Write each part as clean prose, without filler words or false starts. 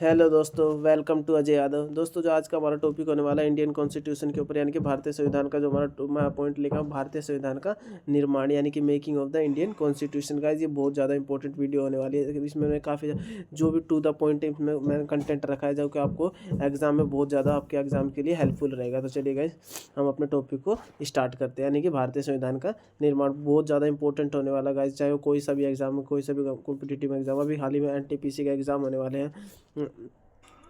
Hello दोस्तों, welcome to Ajay Yadav. दोस्तों, जो आज का हमारा टॉपिक होने वाला है इंडियन कॉन्स्टिट्यूशन के ऊपर, यानी कि भारतीय संविधान का जो मैं पॉइंट लिखा हूँ, भारतीय संविधान का निर्माण यानी कि making of the Indian constitution का। ये बहुत ज़्यादा इंपॉर्टेंट वीडियो होने वाली है। इसमें मैं काफ़ी जो भी टू द पॉइंट मैंने कंटेंट रखा है जो कि आपको एग्जाम में बहुत ज़्यादा आपके एग्जाम के लिए हेल्पफुल रहेगा। तो चलिए गाइस, हम अपने टॉपिक को स्टार्ट करते हैं। यानी कि भारतीय संविधान का निर्माण बहुत ज़्यादा इंपॉर्टेंट होने वाला गाइस, चाहे वो कोई सा भी एग्जाम, कोई सा भी कॉम्पिटिटिव एग्जाम। अभी हाल ही में एनटीपीसी का एग्जाम होने वाले हैं,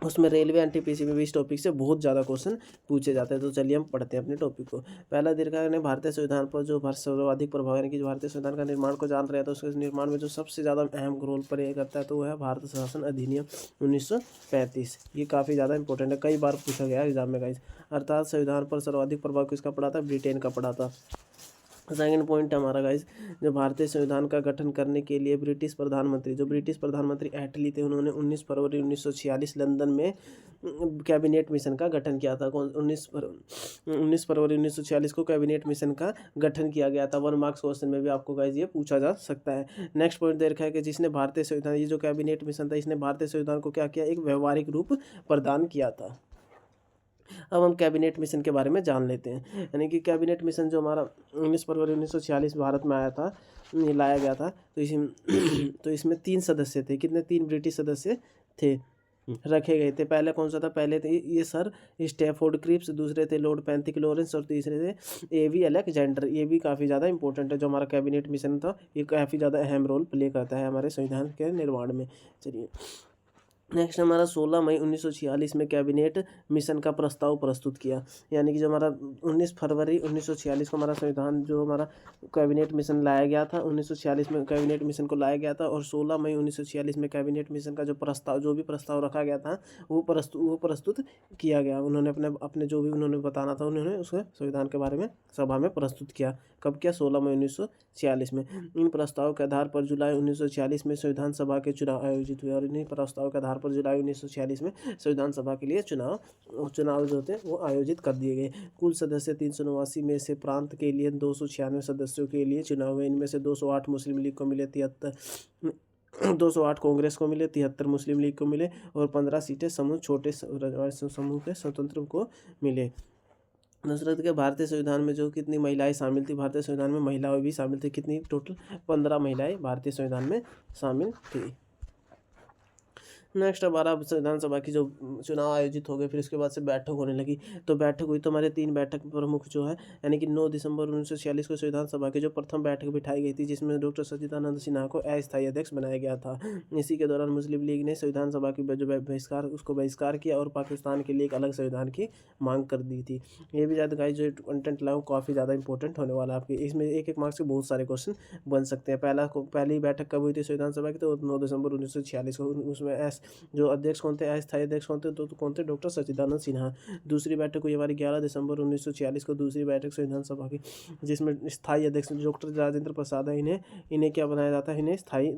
उसमें रेलवे एनटीपीसी में भी इस टॉपिक से बहुत ज़्यादा क्वेश्चन पूछे जाते हैं। तो चलिए हम पढ़ते हैं अपने टॉपिक को। पहला दीर्घा ने भारतीय संविधान पर जो सर्वाधिक प्रभाव, यानी कि जो भारतीय संविधान का निर्माण को जान रहे हैं, तो उसके निर्माण में जो सबसे ज़्यादा अहम रोल प्ले करता है तो वो है भारत शासन अधिनियम 1935। ये काफ़ी ज़्यादा इंपॉर्टेंट है, कई बार पूछा गया एग्जाम में गाइस। अर्थात संविधान पर सर्वाधिक प्रभाव किसका पड़ा था? ब्रिटेन का पड़ा था। सेकेंड पॉइंट है हमारा गाइस, जो भारतीय संविधान का गठन करने के लिए ब्रिटिश प्रधानमंत्री एटली थे, उन्होंने 19 फरवरी 1946 लंदन में कैबिनेट मिशन का गठन किया था। 19 फरवरी 1946 को कैबिनेट मिशन का गठन किया गया था। 1 मार्क्स क्वेश्चन में भी आपको गाइस ये पूछा जा सकता है। नेक्स्ट पॉइंट दे रखा है कि जिसने भारतीय संविधान, ये जो कैबिनेट मिशन था, इसने भारतीय संविधान को क्या किया? एक व्यवहारिक रूप प्रदान किया था। अब हम कैबिनेट मिशन के बारे में जान लेते हैं। यानी कि कैबिनेट मिशन जो हमारा 19 फरवरी 1946 भारत में आया था, ये लाया गया था, तो तो इसमें 3 सदस्य थे। कितने? 3 ब्रिटिश सदस्य थे रखे गए थे। पहले कौन सा था? पहले थे ये सर स्टैफोर्ड क्रिप्स, दूसरे थे लॉर्ड पैंथिक लॉरेंस और तीसरे थे एवी अलेक्जेंडर। ये भी काफ़ी ज़्यादा इंपॉर्टेंट है। जो हमारा कैबिनेट मिशन था, ये काफ़ी ज़्यादा अहम रोल प्ले करता है हमारे संविधान के निर्माण में। चलिए नेक्स्ट हमारा 16 मई 1946 में कैबिनेट मिशन का प्रस्ताव प्रस्तुत किया। यानी कि जो हमारा 19 फरवरी 1946 को हमारा संविधान, जो हमारा कैबिनेट मिशन लाया गया था, 1946 में कैबिनेट मिशन को लाया गया था, और 16 मई 1946 में कैबिनेट मिशन का जो भी प्रस्ताव रखा गया था, वो प्रस्तुत किया गया। उन्होंने अपने अपने जो भी उन्होंने बताना था, उन्होंने उसके संविधान के बारे में सभा में प्रस्तुत किया। कब किया? 16 मई 1946 में। इन प्रस्ताव के आधार पर जुलाई 1946 में संविधान सभा के चुनाव आयोजित हुए, और इन्हीं प्रस्ताव के आधार पर जुलाई 1946 में संविधान सभा के लिए चुनाव जो थे वो आयोजित कर दिए गए। कुल सदस्य 389 में से प्रांत के लिए 296 सदस्यों के लिए चुनाव हुए। इनमें से 208 मुस्लिम लीग को मिले, 208 कांग्रेस को मिले, 73 मुस्लिम लीग को मिले, और 15 सीटें छोटे समूह के स्वतंत्र को मिले। दूसरा के भारतीय संविधान में जो कितनी महिलाएं शामिल थी? भारतीय संविधान में महिलाएं भी शामिल थी। कितनी? टोटल 15 महिलाएं भारतीय संविधान में शामिल थी। नेक्स्ट हमारा विधानसभा की जो चुनाव आयोजित हो गए, फिर उसके बाद से बैठक होने लगी। तो बैठक हुई, तो हमारे 3 बैठक प्रमुख जो है, यानी कि 9 दिसंबर 1946 को संविधान सभा की जो प्रथम बैठक बिठाई गई थी, जिसमें डॉक्टर सच्चिदानंद सिन्हा को अस्थायी अध्यक्ष बनाया गया था। इसी के दौरान मुस्लिम लीग ने संविधान सभा की जो बहिष्कार किया और पाकिस्तान के लिए एक अलग संविधान की मांग कर दी थी। ये भी ज़्यादा गाइस, जो कंटेंट लाऊँ काफ़ी ज़्यादा इंपॉर्टेंट होने वाला है आपके। इसमें एक मार्क्स के बहुत सारे क्वेश्चन बन सकते हैं। पहली बैठक कब हुई थी संविधान सभा की? तो 9 दिसंबर 1946 को। उसमें जो अध्यक्ष कौन थे? अस्थायी अध्यक्ष कौन थे? तो कौन थे? डॉक्टर सच्चिदानंद सिन्हा। दूसरी बैठक हुई हमारी 11 दिसंबर 1946 को, दूसरी बैठक संविधान सभा की, जिसमें स्थायी अध्यक्ष डॉक्टर राजेंद्र प्रसाद है। इन्हें क्या बनाया जाता है? इन्हें स्थायी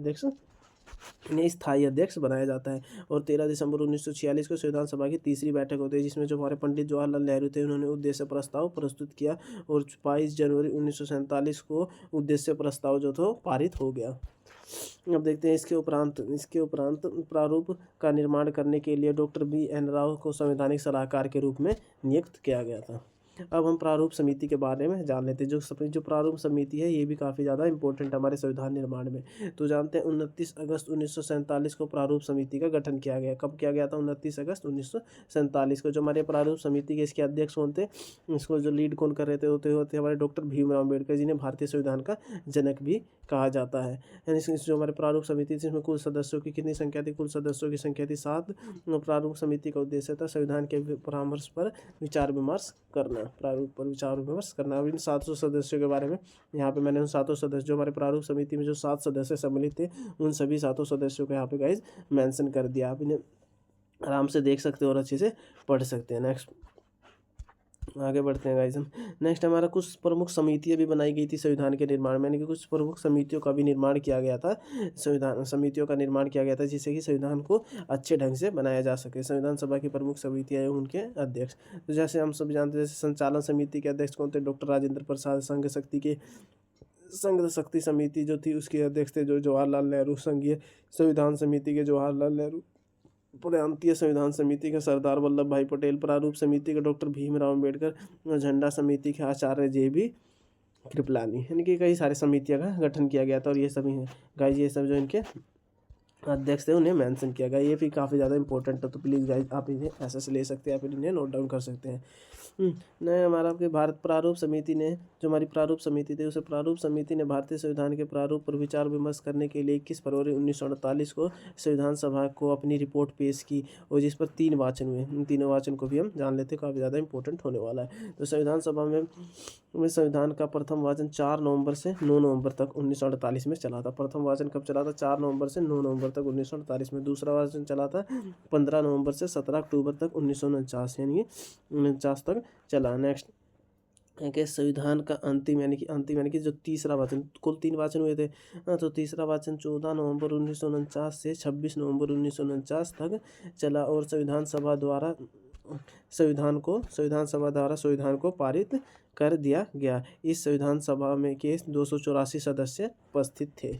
अध्यक्ष बनाया जाता है। और 13 दिसंबर 1946 को संविधान सभा की तीसरी बैठक होती है, जिसमें जो हमारे पंडित जवाहरलाल नेहरू थे, उन्होंने उद्देश्य प्रस्ताव प्रस्तुत किया, और 22 जनवरी 1947 को उद्देश्य प्रस्ताव जो था पारित हो गया। अब देखते हैं इसके उपरांत प्रारूप का निर्माण करने के लिए डॉक्टर BN राव को संवैधानिक सलाहकार के रूप में नियुक्त किया गया था। अब हम प्रारूप समिति के बारे में जान लेते हैं। जो प्रारूप समिति है, ये भी काफ़ी ज़्यादा इंपॉर्टेंट हमारे संविधान निर्माण में। तो जानते हैं 29 अगस्त 1947 को प्रारूप समिति का गठन किया गया। कब किया गया था? 29 अगस्त 1947 को। जो हमारे प्रारूप समिति के इसके अध्यक्ष कौन थे? इसको जो लीड कौन कर रहे थे होते हमारे डॉक्टर भीमराव अम्बेडकर, जिन्हें भारतीय संविधान का जनक भी कहा जाता है। यानी जो हमारे प्रारूप समिति थी, इसमें कुल सदस्यों की कितनी संख्या थी? कुल सदस्यों की संख्या थी 7। प्रारूप समिति का उद्देश्य था संविधान के परामर्श पर विचार विमर्श करना, प्रारूप पर विचार विमर्श करना। अब इन 700 सदस्यों के बारे में यहाँ पे मैंने उन 700 सदस्य, जो हमारे प्रारूप समिति में जो 7 सदस्य सम्मिलित थे, उन सभी 700 सदस्यों को यहाँ पे गाइज मेंशन कर दिया। आप इन्हें आराम से देख सकते हो और अच्छे से पढ़ सकते हैं। नेक्स्ट आगे बढ़ते हैं गाइस हम। नेक्स्ट हमारा कुछ प्रमुख समितियां भी बनाई गई थी संविधान के निर्माण में, यानी कि कुछ प्रमुख समितियों का भी निर्माण किया गया था। समितियों का निर्माण किया गया था, जिससे कि संविधान को अच्छे ढंग से बनाया जा सके। संविधान सभा की प्रमुख समितियां एवं उनके अध्यक्ष, तो जैसे हम सब जानते हैं, जैसे संचालन समिति के अध्यक्ष कौन थे? डॉक्टर राजेंद्र प्रसाद। संघ शक्ति समिति जो थी, उसके अध्यक्ष थे जो जवाहरलाल नेहरू। संघीय संविधान समिति के जवाहरलाल नेहरू। प्रांतीय संविधान समिति के सरदार वल्लभ भाई पटेल, प्रारूप समिति के डॉक्टर भीमराव अम्बेडकर, झंडा समिति के आचार्य JB कृपलानी, यानी कि कई सारे समितियों का गठन किया गया था। और ये सभी हैं गाइज, ये सब जो इनके अध्यक्ष थे उन्हें मेंशन किया गया। ये भी काफ़ी ज़्यादा इंपॉर्टेंट है, तो प्लीज़ गाइज आप इन्हें ऐसे से ले सकते हैं, आप इन्हें नोट डाउन कर सकते हैं। नया हमारा आपके भारत प्रारूप समिति ने, जो हमारी प्रारूप समिति थी, उसे प्रारूप समिति ने भारतीय संविधान के प्रारूप पर विचार विमर्श करने के लिए 21 फरवरी 1948 को संविधान सभा को अपनी रिपोर्ट पेश की, और जिस पर 3 वाचन हुए। इन तीनों वाचन को भी हम जान लेते हैं, काफ़ी ज़्यादा इंपॉर्टेंट होने वाला है। तो संविधान सभा में संविधान का प्रथम वाचन 4 नवंबर से 9 नवंबर तक 1948 में चला था। प्रथम वाचन कब चला था? 4 नवंबर से 9 नवंबर तक 1948 में। दूसरा वाचन चला था 15 नवंबर से 17 अक्टूबर तक 1949, यानी 49 तक चला। नेक्स्ट के संविधान का अंतिम यानी कि जो तीसरा वाचन, कुल 3 वाचन हुए थे, तो तीसरा वाचन 14 नवंबर 1949 से 26 नवंबर 1949 तक चला, और संविधान सभा द्वारा संविधान को पारित कर दिया गया। इस संविधान सभा में के 284 सदस्य उपस्थित थे।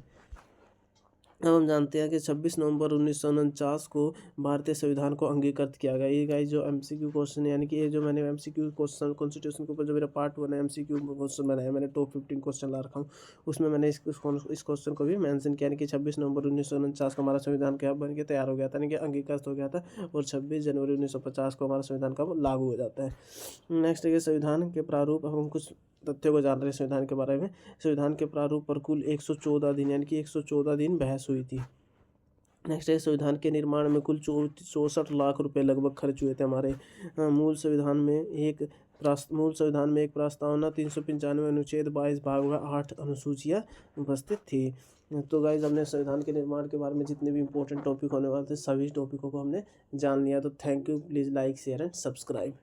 अब हम जानते हैं कि 26 नवंबर 1949 को भारतीय संविधान को अंगीकृत किया गया। ये गाइस जो MCQ क्वेश्चन है, यानी कि ये जो मैंने MCQ क्वेश्चन कॉन्स्टिट्यूशन के ऊपर जो मेरा पार्ट 1 है MCQ क्वेश्चन बनाया, मैंने टॉप 15 क्वेश्चन ला रखा हूँ, उसमें मैंने इस क्वेश्चन को भी मेंशन किया, यानी कि 26 नवंबर 1949 को हमारा संविधान क्या बन के तैयार हो गया था, यानी कि अंगीकृत हो गया था, और 26 जनवरी 1950 को हमारा संविधान कब लागू हो जाता है। नेक्स्ट है संविधान के प्रारूप। अब हम कुछ तथ्यों को जान रहे हैं संविधान के बारे में। संविधान के प्रारूप पर कुल 114 दिन, यानी कि 114 दिन बहस हुई थी। नेक्स्ट है संविधान के निर्माण में कुल 64 लाख रुपए लगभग खर्च हुए थे हमारे। मूल संविधान में एक प्रस्तावना, 395 अनुच्छेद, 22 भाग व 8 अनुसूचियाँ उपस्थित थी। तो गाइज हमने संविधान के निर्माण के बारे में जितने भी इंपॉर्टेंट टॉपिक होने वाले थे, सभी टॉपिकों को हमने जान लिया। तो thank you, please like, share and subscribe.